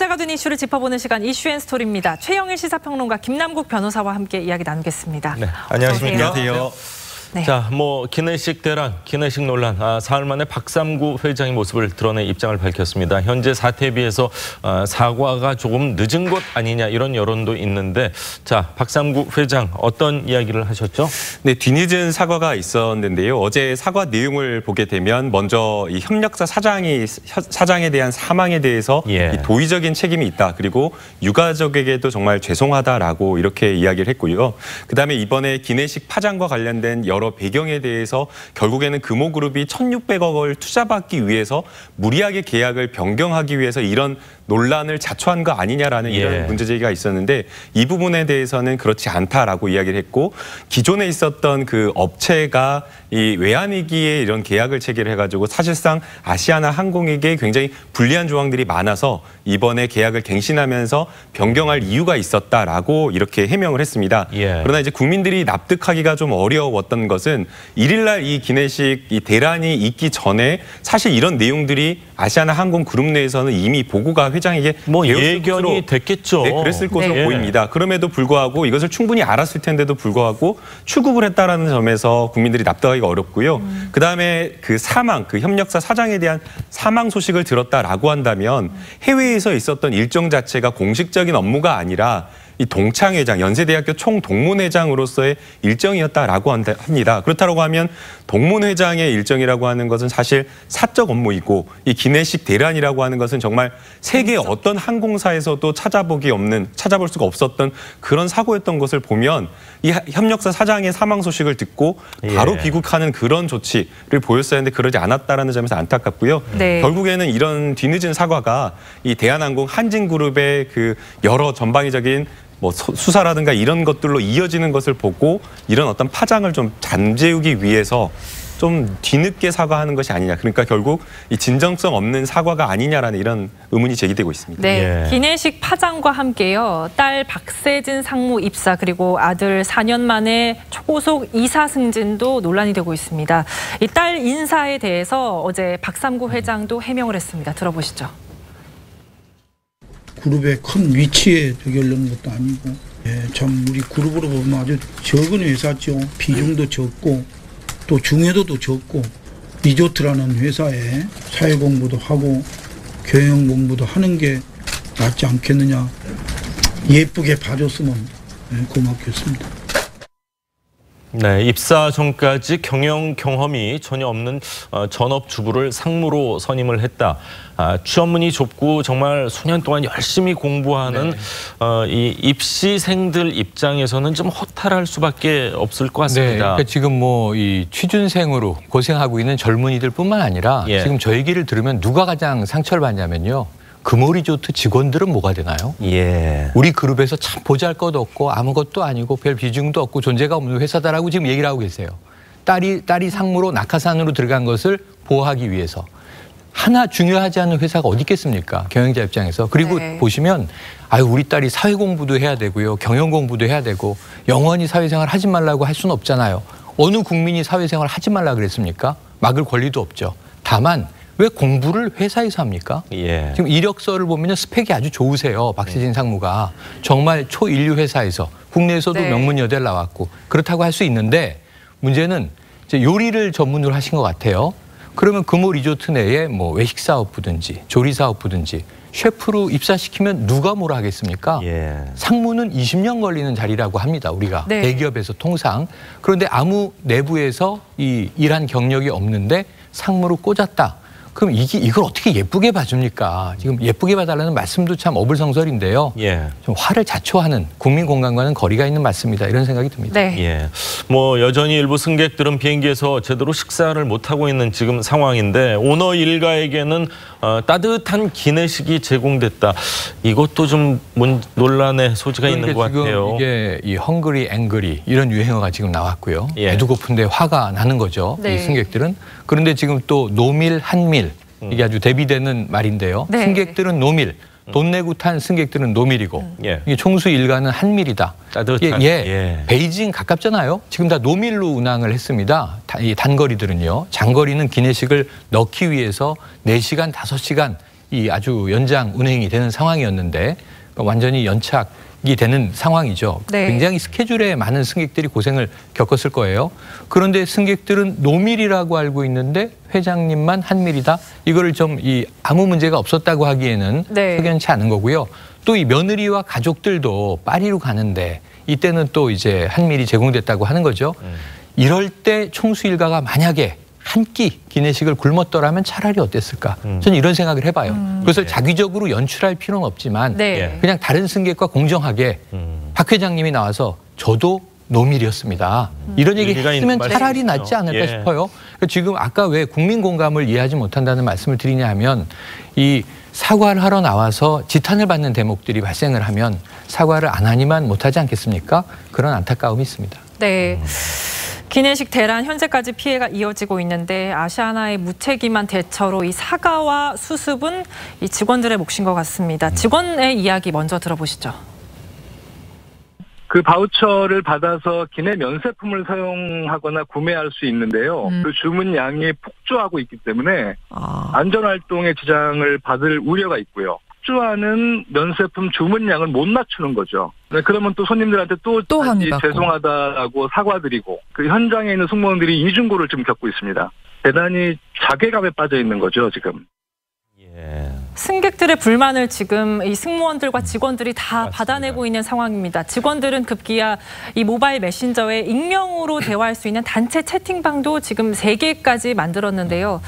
화제가 된 이슈를 짚어보는 시간 이슈앤스토리입니다. 최영일 시사평론가 김남국 변호사와 함께 이야기 나누겠습니다. 네, 안녕하십니까. 안녕하세요. 네. 자, 기내식 대란, 기내식 논란. 사흘 만에 박삼구 회장의 모습을 드러내 입장을 밝혔습니다. 현재 사태에 비해서 사과가 조금 늦은 것 아니냐 이런 여론도 있는데, 자, 박삼구 회장 어떤 이야기를 하셨죠? 네, 뒤늦은 사과가 있었는데요. 어제 사과 내용을 보게 되면 먼저 이 협력사 사장에 대한 사망에 대해서 이 도의적인 책임이 있다. 그리고 유가족에게도 정말 죄송하다라고 이렇게 이야기를 했고요. 그다음에 이번에 기내식 파장과 관련된 여러 배경에 대해서 결국에는 금호그룹이 1,600억 원을 투자받기 위해서 무리하게 계약을 변경하기 위해서 이런 논란을 자초한 거 아니냐라는 이런 문제제기가 있었는데, 이 부분에 대해서는 그렇지 않다라고 이야기를 했고, 기존에 있었던 그 업체가 이 외환위기에 이런 계약을 체결을 해가지고 사실상 아시아나 항공에게 굉장히 불리한 조항들이 많아서 이번에 계약을 갱신하면서 변경할 이유가 있었다라고 이렇게 해명을 했습니다. 그러나 이제 국민들이 납득하기가 좀 어려웠던 것은 1일 날 이 기내식 이 대란이 있기 전에 사실 이런 내용들이 아시아나 항공 그룹 내에서는 이미 보고가 회장에게 예견이 됐겠죠. 네, 그랬을 것으로 보입니다. 그럼에도 불구하고 이것을 충분히 알았을 텐데도 불구하고 출국을 했다라는 점에서 국민들이 납득하기가 어렵고요. 그다음에 그 사망, 그 협력사 사장에 대한 사망 소식을 들었다라고 한다면 해외에서 있었던 일정 자체가 공식적인 업무가 아니라 이 동창회장, 연세대학교 총동문회장으로서의 일정이었다라고 합니다. 그렇다고 하면 동문회장의 일정이라고 하는 것은 사실 사적 업무이고, 이 기내식 대란이라고 하는 것은 정말 세계 어떤 항공사에서도 찾아볼 수가 없었던 그런 사고였던 것을 보면 이 협력사 사장의 사망 소식을 듣고 바로 귀국하는 그런 조치를 보였어야 했는데 그러지 않았다라는 점에서 안타깝고요. 결국에는 이런 뒤늦은 사과가 이 대한항공 한진그룹의 그 여러 전방위적인 수사라든가 이런 것들로 이어지는 것을 보고 이런 어떤 파장을 좀 잠재우기 위해서 좀 뒤늦게 사과하는 것이 아니냐. 그러니까 결국 이 진정성 없는 사과가 아니냐라는 이런 의문이 제기되고 있습니다. 네, 기내식 파장과 함께요. 딸 박세진 상무 입사, 그리고 아들 4년 만에 초고속 이사 승진도 논란이 되고 있습니다. 이 딸 인사에 대해서 어제 박삼구 회장도 해명을 했습니다. 들어보시죠. 그룹의 큰 위치에 되려는 것도 아니고, 참 우리 그룹으로 보면 아주 적은 회사죠. 비중도 적고 또 중요도도 적고, 리조트라는 회사에 사회 공부도 하고 경영 공부도 하는 게 낫지 않겠느냐. 예쁘게 봐줬으면 고맙겠습니다. 네, 입사 전까지 경영 경험이 전혀 없는 전업주부를 상무로 선임을 했다. 취업문이 좁고 정말 수년 동안 열심히 공부하는 이 입시생들 입장에서는 좀 허탈할 수밖에 없을 것 같습니다. 그러니까 지금 이 취준생으로 고생하고 있는 젊은이들뿐만 아니라 지금 저 얘기를 들으면 누가 가장 상처를 받냐면요. 금호리조트 직원들은 뭐가 되나요? 우리 그룹에서 참 보잘것도 없고 아무것도 아니고 별 비중도 없고 존재가 없는 회사다라고 지금 얘기를 하고 계세요. 딸이 상무로 낙하산으로 들어간 것을 보호하기 위해서. 하나 중요하지 않은 회사가 어디 있겠습니까? 경영자 입장에서. 그리고 보시면 우리 딸이 사회 공부도 해야 되고요. 경영 공부도 해야 되고 영원히 사회생활 하지 말라고 할 수는 없잖아요. 어느 국민이 사회생활 하지 말라 그랬습니까? 막을 권리도 없죠. 다만 왜 공부를 회사에서 합니까? 지금 이력서를 보면 스펙이 아주 좋으세요. 박세진 상무가. 정말 초인류 회사에서 국내에서도 명문여대를 나왔고 그렇다고 할 수 있는데, 문제는 이제 요리를 전문으로 하신 것 같아요. 그러면 금호 리조트 내에 외식 사업부든지 조리 사업부든지 셰프로 입사시키면 누가 뭐라 하겠습니까? 상무는 20년 걸리는 자리라고 합니다. 우리가 대기업에서 통상. 그런데 아무 내부에서 이 일한 경력이 없는데 상무로 꽂았다. 그럼 이걸 어떻게 예쁘게 봐줍니까? 지금 예쁘게 봐달라는 말씀도 참 어불성설인데요. 좀 화를 자초하는 국민 공감과는 거리가 있는 말씀이다. 이런 생각이 듭니다. 여전히 일부 승객들은 비행기에서 제대로 식사를 못하고 있는 지금 상황인데, 오너 일가에게는 따뜻한 기내식이 제공됐다. 이것도 좀 논란의 소지가 있는 것 같아요. 이게 이 헝그리 앵그리 이런 유행어가 지금 나왔고요. 배도 고픈데 화가 나는 거죠. 이 승객들은. 그런데 지금 또 노밀, 한밀 이게 아주 대비되는 말인데요. 승객들은 노밀, 돈 내고 탄 승객들은 노밀이고 이게 총수 일가는 한밀이다. 따뜻한. 베이징 가깝잖아요. 지금 다 노밀로 운항을 했습니다. 이 단거리들은요. 장거리는 기내식을 넣기 위해서 4시간, 5시간 이 아주 연장 운행이 되는 상황이었는데 완전히 연착이 되는 상황이죠. 네. 굉장히 스케줄에 많은 승객들이 고생을 겪었을 거예요. 그런데 승객들은 노밀이라고 알고 있는데 회장님만 한밀이다. 이거를 좀 아무 문제가 없었다고 하기에는 네. 석연치 않은 거고요. 또 이 며느리와 가족들도 파리로 가는데 이때는 또 이제 한밀이 제공됐다고 하는 거죠. 이럴 때 총수 일가가 만약에 한 끼 기내식을 굶었더라면 차라리 어땠을까? 저는 이런 생각을 해봐요. 그것을 자기적으로 연출할 필요는 없지만 네. 그냥 다른 승객과 공정하게 박 회장님이 나와서 저도 노밀이었습니다. 이런 얘기 했으면 차라리 낫지 않을까 싶어요. 지금 아까 왜 국민 공감을 이해하지 못한다는 말씀을 드리냐 하면 이 사과를 하러 나와서 지탄을 받는 대목들이 발생을 하면 사과를 안 하니만 못하지 않겠습니까? 그런 안타까움이 있습니다. 네. 기내식 대란 현재까지 피해가 이어지고 있는데 아시아나의 무책임한 대처로 이 사과와 수습은 이 직원들의 몫인 것 같습니다. 직원의 이야기 먼저 들어보시죠. 그 바우처를 받아서 기내 면세품을 사용하거나 구매할 수 있는데요. 그 주문량이 폭주하고 있기 때문에 안전활동에 지장을 받을 우려가 있고요. 폭주하는 면세품 주문량을 못 낮추는 거죠. 그러면 또 손님들한테 또 죄송하다라고 사과드리고 그 현장에 있는 승무원들이 이중고를 좀 겪고 있습니다. 대단히 자괴감에 빠져 있는 거죠, 지금. 승객들의 불만을 지금 이 승무원들과 직원들이 다 맞습니다. 받아내고 있는 상황입니다. 직원들은 급기야 이 모바일 메신저에 익명으로 대화할 수 있는 단체 채팅방도 지금 3개까지 만들었는데요.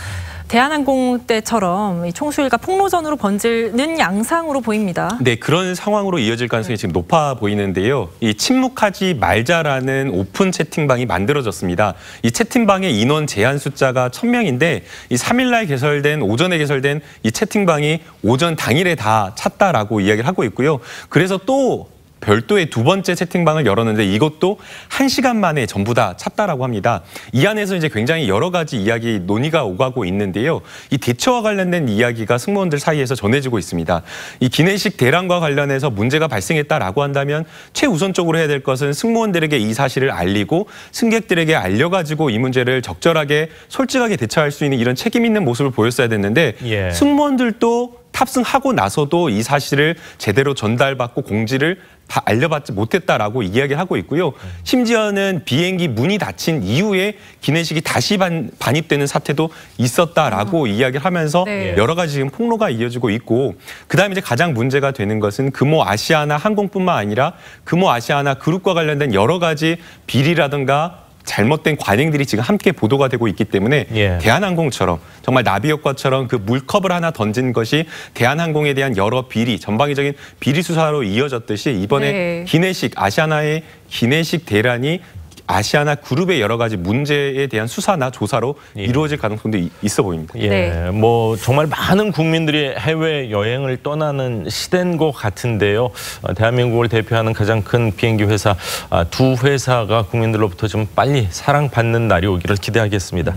대한항공 때처럼 이 총수일가 폭로전으로 번지는 양상으로 보입니다. 네, 그런 상황으로 이어질 가능성이 지금 높아 보이는데요. 이 침묵하지 말자라는 오픈 채팅방이 만들어졌습니다. 이 채팅방의 인원 제한 숫자가 1000명인데 이 3일날 개설된 오전에 개설된 이 채팅방이 오전 당일에 다 찼다라고 이야기를 하고 있고요. 그래서 또 별도의 2번째 채팅방을 열었는데 이것도 1시간 만에 전부 다 찼다라고 합니다. 이 안에서 이제 굉장히 여러 가지 이야기 논의가 오가고 있는데요. 이 대처와 관련된 이야기가 승무원들 사이에서 전해지고 있습니다. 이 기내식 대란과 관련해서 문제가 발생했다라고 한다면 최우선적으로 해야 될 것은 승무원들에게 이 사실을 알리고 승객들에게 알려가지고 이 문제를 적절하게 솔직하게 대처할 수 있는 이런 책임 있는 모습을 보였어야 됐는데 승무원들도 탑승하고 나서도 이 사실을 제대로 전달받고 공지를 다 알려받지 못했다라고 이야기를 하고 있고요. 심지어는 비행기 문이 닫힌 이후에 기내식이 다시 반입되는 사태도 있었다라고 이야기를 하면서 여러 가지 지금 폭로가 이어지고 있고 그다음에 이제 가장 문제가 되는 것은 금호 아시아나 항공뿐만 아니라 금호 아시아나 그룹과 관련된 여러 가지 비리라든가 잘못된 관행들이 지금 함께 보도가 되고 있기 때문에 대한항공처럼 정말 나비효과처럼 그 물컵을 하나 던진 것이 대한항공에 대한 여러 비리, 전방위적인 비리 수사로 이어졌듯이 이번에 기내식, 아시아나의 기내식 대란이 아시아나 그룹의 여러 가지 문제에 대한 수사나 조사로 이루어질 가능성도 있어 보입니다. 뭐 정말 많은 국민들이 해외 여행을 떠나는 시대인 것 같은데요. 대한민국을 대표하는 가장 큰 비행기 회사 2회사가 국민들로부터 좀 빨리 사랑받는 날이 오기를 기대하겠습니다.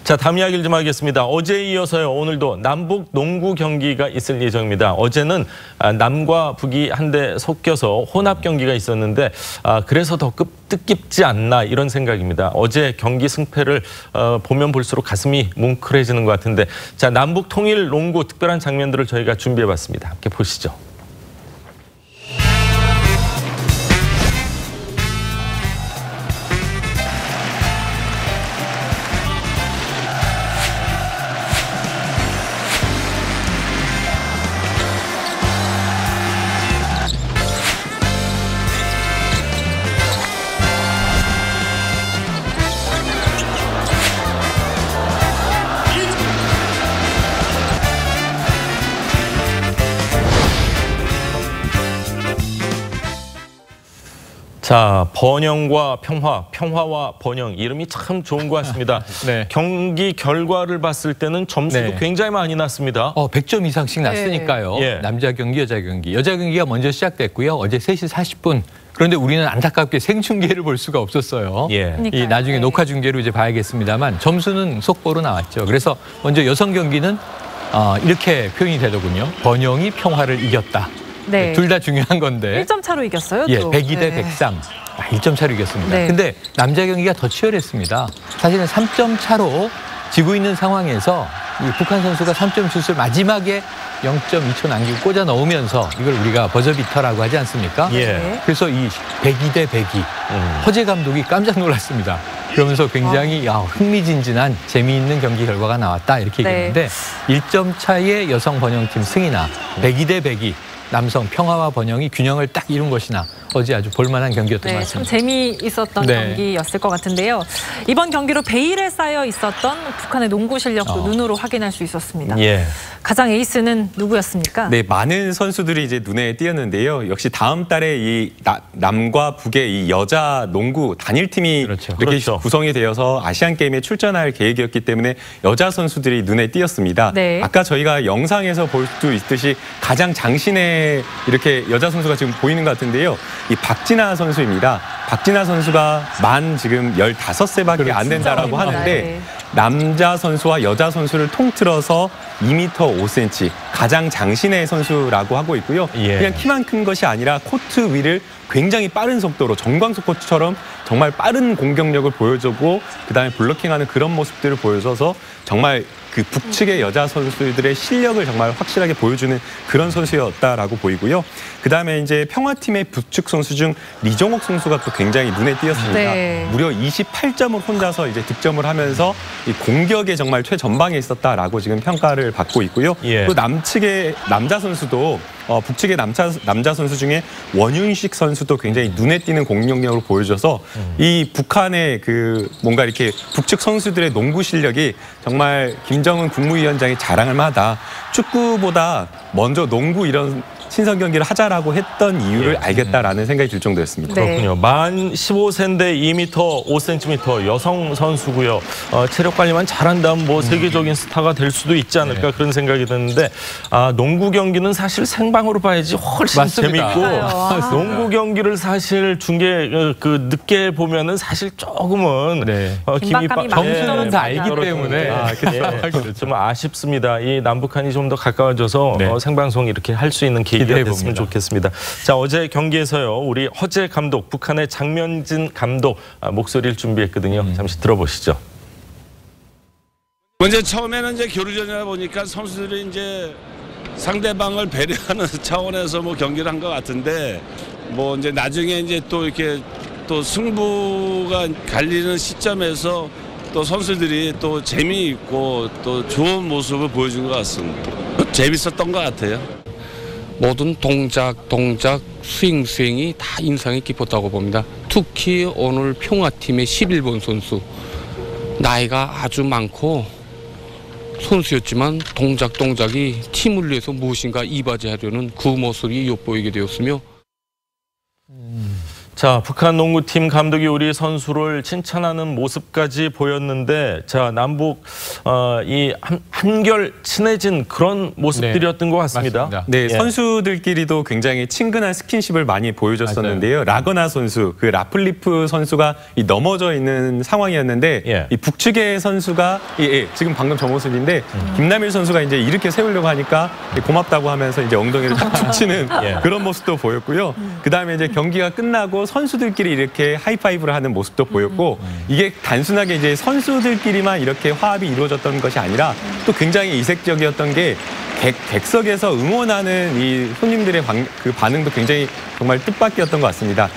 자, 다음 이야기를 좀 하겠습니다. 어제에 이어서요. 오늘도 남북 농구 경기가 있을 예정입니다. 어제는 남과 북이 한데 섞여서 혼합 경기가 있었는데 그래서 더 뜻깊지 않나 이런 생각입니다. 어제 경기 승패를 보면 볼수록 가슴이 뭉클해지는 것 같은데 자, 남북 통일 농구 특별한 장면들을 저희가 준비해봤습니다. 함께 보시죠. 자, 번영과 평화, 평화와 번영 이름이 참 좋은 것 같습니다. 경기 결과를 봤을 때는 점수도 굉장히 많이 났습니다. 100점 이상씩 났으니까요. 남자 경기, 여자 경기. 여자 경기가 먼저 시작됐고요. 어제 3시 40분. 그런데 우리는 안타깝게 생중계를 볼 수가 없었어요. 이 나중에 녹화 중계로 이제 봐야겠습니다만 점수는 속보로 나왔죠. 그래서 먼저 여성 경기는 이렇게 표현이 되더군요. 번영이 평화를 이겼다. 둘 다 중요한 건데 1점 차로 이겼어요. 102 대 103. 1점 차로 이겼습니다. 근데 남자 경기가 더 치열했습니다. 사실은 3점 차로 지고 있는 상황에서 이 북한 선수가 3점 슛을 마지막에 0.2초 남기고 꽂아 넣으면서 이걸 우리가 버저비터라고 하지 않습니까? 예. 그래서 이 102대 102 허재 감독이 깜짝 놀랐습니다. 그러면서 굉장히 흥미진진한 재미있는 경기 결과가 나왔다 이렇게 얘기했는데 1점 차의 여성 번영팀 승이나 102대 102 남성 평화와 번영이 균형을 딱 이룬 것이나 어제 아주 볼만한 경기였던 것 같습니다. 참 재미있었던 경기였을 것 같은데요. 이번 경기로 베일에 쌓여 있었던 북한의 농구 실력도 눈으로 확인할 수 있었습니다. 예. 가장 에이스는 누구였습니까? 네, 많은 선수들이 이제 눈에 띄었는데요. 역시 다음 달에 이 남과 북의 이 여자 농구 단일팀이 이렇게 구성이 되어서 아시안 게임에 출전할 계획이었기 때문에 여자 선수들이 눈에 띄었습니다. 네. 아까 저희가 영상에서 볼 수 있듯이 가장 장신의 이렇게 여자 선수가 지금 보이는 것 같은데요. 이 박진아 선수입니다. 박진아 선수가 만 지금 15세밖에 안 된다라고 하는데 남자 선수와 여자 선수를 통틀어서 2m 5cm 가장 장신의 선수라고 하고 있고요. 그냥 키만 큰 것이 아니라 코트 위를 굉장히 빠른 속도로 정광석 코치처럼 정말 빠른 공격력을 보여주고 그다음에 블로킹하는 그런 모습들을 보여줘서 정말 그 북측의 여자 선수들의 실력을 정말 확실하게 보여주는 그런 선수였다라고 보이고요. 그다음에 이제 평화팀의 북측 선수 중 리정옥 선수가 또 굉장히 눈에 띄었습니다. 네. 무려 28점을 혼자서 이제 득점을 하면서 이 공격에 정말 최전방에 있었다라고 지금 평가를 받고 있고요. 또 남측의 남자 선수도 북측의 남자 선수 중에 원윤식 선수도 굉장히 눈에 띄는 공격력을 보여줘서 이 북한의 그 뭔가 이렇게 북측 선수들의 농구 실력이 정말 김정은 국무위원장이 자랑할 만하다. 축구보다 먼저 농구 이런 신선 경기를 하자라고 했던 이유를 알겠다라는 생각이 들 정도였습니다. 그렇군요. 만 15세인데 2m 5cm 여성 선수고요. 체력 관리만 잘한다면 뭐 세계적인 스타가 될 수도 있지 않을까 그런 생각이 드는데 농구 경기는 사실 생방으로 봐야지 훨씬 재밌고 농구 경기를 사실 중계 늦게 보면은 사실 조금은 긴박감이 정신은 다 알기 때문에 좀 아쉽습니다. 이 남북한이 좀 더 가까워져서 생방송 이렇게 할 수 있는 계기가 됐으면 좋겠습니다. 자, 어제 경기에서요. 우리 허재 감독, 북한의 장면진 감독 목소리를 준비했거든요. 잠시 들어보시죠. 먼저 처음에는 이제 교류전이다 보니까 선수들이 이제 상대방을 배려하는 차원에서 뭐 경기를 한 것 같은데 뭐 이제 나중에 이제 또 이렇게 또 승부가 갈리는 시점에서 또 선수들이 또 재미있고 또 좋은 모습을 보여준 것 같습니다. 재밌었던 것 같아요. 모든 동작, 수행이 다 인상이 깊었다고 봅니다. 특히 오늘 평화팀의 11번 선수. 나이가 아주 많고 선수였지만 동작이 팀을 위해서 무엇인가 이바지하려는 그 모습이 엿보이게 되었으며 자, 북한 농구팀 감독이 우리 선수를 칭찬하는 모습까지 보였는데 자, 남북 이 한결 친해진 그런 모습들이었던 것 같습니다. 맞습니다. 네, 선수들끼리도 굉장히 친근한 스킨십을 많이 보여줬었는데요. 라거나 선수, 그 라플리프 선수가 이 넘어져 있는 상황이었는데 이 북측의 선수가 지금 방금 저 모습인데 김남일 선수가 이제 이렇게 세우려고 하니까 고맙다고 하면서 이제 엉덩이를 딱 축치는 그런 모습도 보였고요. 그다음에 이제 경기가 끝나고 선수들끼리 이렇게 하이파이브를 하는 모습도 보였고 이게 단순하게 이제 선수들끼리만 이렇게 화합이 이루어졌던 것이 아니라 또 굉장히 이색적이었던 게 객석에서 응원하는 이 손님들의 그 반응도 굉장히 정말 뜻밖이었던 것 같습니다.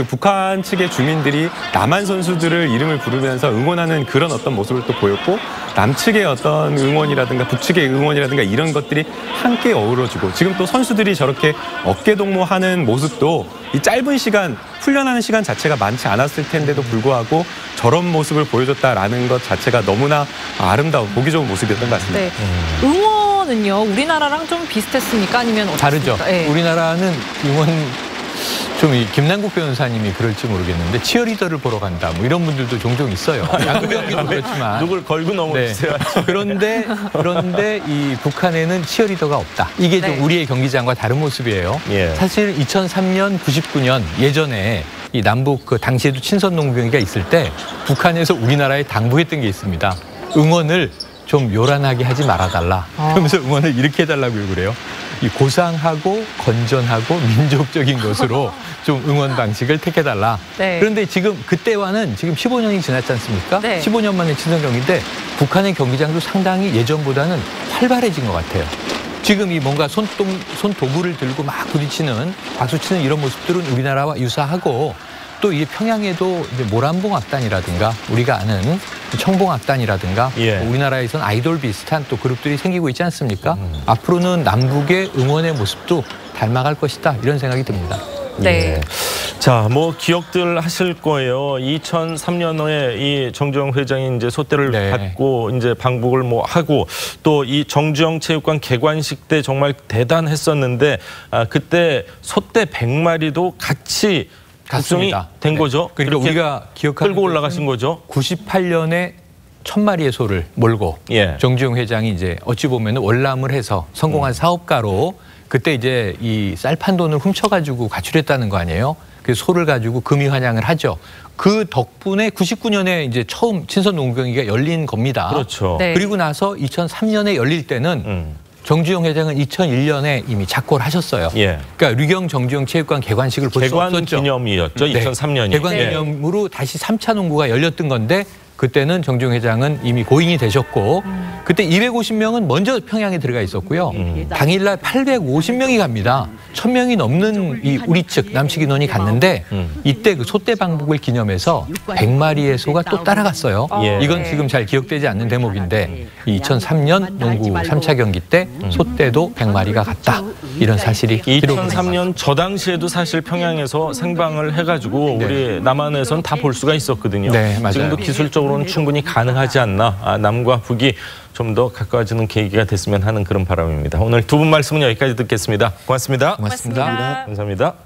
북한 측의 주민들이 남한 선수들을 이름을 부르면서 응원하는 그런 어떤 모습을 또 보였고 남측의 어떤 응원이라든가 북측의 응원이라든가 이런 것들이 함께 어우러지고 지금 또 선수들이 저렇게 어깨동무하는 모습도 이 짧은 시간 훈련하는 시간 자체가 많지 않았을 텐데도 불구하고 저런 모습을 보여줬다라는 것 자체가 너무나 아름다운 보기 좋은 모습이었던 것 같습니다. 응원은요 우리나라랑 좀 비슷했습니까? 아니면 어떻습니까? 다르죠. 우리나라는 응원 좀 김남국 변호사님이 그럴지 모르겠는데 치어리더를 보러 간다 뭐 이런 분들도 종종 있어요. 야구 경기도 그렇지만 누굴 걸고 넘어주세요. 그런데 이 북한에는 치어리더가 없다. 이게 좀 우리의 경기장과 다른 모습이에요. 사실 2003년, 99년 예전에 이 남북 그 당시에도 친선 농구 경기가 있을 때 북한에서 우리나라에 당부했던 게 있습니다. 응원을 좀 요란하게 하지 말아달라. 그러면서 응원을 이렇게 해달라고 그래요. 이 고상하고 건전하고 민족적인 것으로 좀 응원 방식을 택해달라. 그런데 지금 그때와는 지금 15년이 지났지 않습니까? 15년 만에 친선 경기인데 북한의 경기장도 상당히 예전보다는 활발해진 것 같아요. 지금 이 뭔가 손도구를 들고 막 부딪히는, 박수치는 이런 모습들은 우리나라와 유사하고, 또 이 평양에도 이제 모란봉악단이라든가 우리가 아는 청봉악단이라든가 우리나라에선 아이돌 비슷한 또 그룹들이 생기고 있지 않습니까? 앞으로는 남북의 응원의 모습도 닮아갈 것이다, 이런 생각이 듭니다. 네. 자, 뭐 기억들 하실 거예요. 2003년에 이 정주영 회장이 이제 소대를 받고 이제 방북을 뭐 하고, 또 이 정주영 체육관 개관식 때 정말 대단했었는데, 그때 소대 100마리도 같이 국정이 된 거죠. 그러니까 우리가 기억하는 끌고 올라가신 거죠. 98년에 1000마리의 소를 몰고 정주영 회장이 이제 어찌 보면 월남을 해서 성공한 사업가로, 그때 이제 이 쌀판 돈을 훔쳐가지고 가출했다는 거 아니에요. 그 소를 가지고 금이 환영을 하죠. 그 덕분에 99년에 이제 처음 친선 농구경기가 열린 겁니다. 그렇죠. 네. 그리고 나서 2003년에 열릴 때는 정주영 회장은 2001년에 이미 작고를 하셨어요. 그러니까 류경 정주영 체육관 개관식을 볼 수 없었죠. 개관 기념이었죠. 2003년이. 개관 기념으로 다시 3차 농구가 열렸던 건데, 그때는 정주영 회장은 이미 고인이 되셨고, 그때 250명은 먼저 평양에 들어가 있었고요. 당일날 850명이 갑니다. 1000명이 넘는 이 우리 측 남측 인원이 갔는데, 이때 그 소대 방북을 기념해서 100마리의 소가 또 따라갔어요. 이건 지금 잘 기억되지 않는 대목인데, 2003년 농구 3차 경기 때 소대도 100마리가 갔다, 이런 사실이 기록됩니다. 2003년 저 당시에도 사실 평양에서 생방을 해가지고 우리 남한에선 다 볼 수가 있었거든요. 네, 맞아요. 지금도 기술적으로는 충분히 가능하지 않나, 남과 북이 좀 더 가까워지는 계기가 됐으면 하는 그런 바람입니다. 오늘 두 분 말씀은 여기까지 듣겠습니다. 고맙습니다. 고맙습니다. 감사합니다.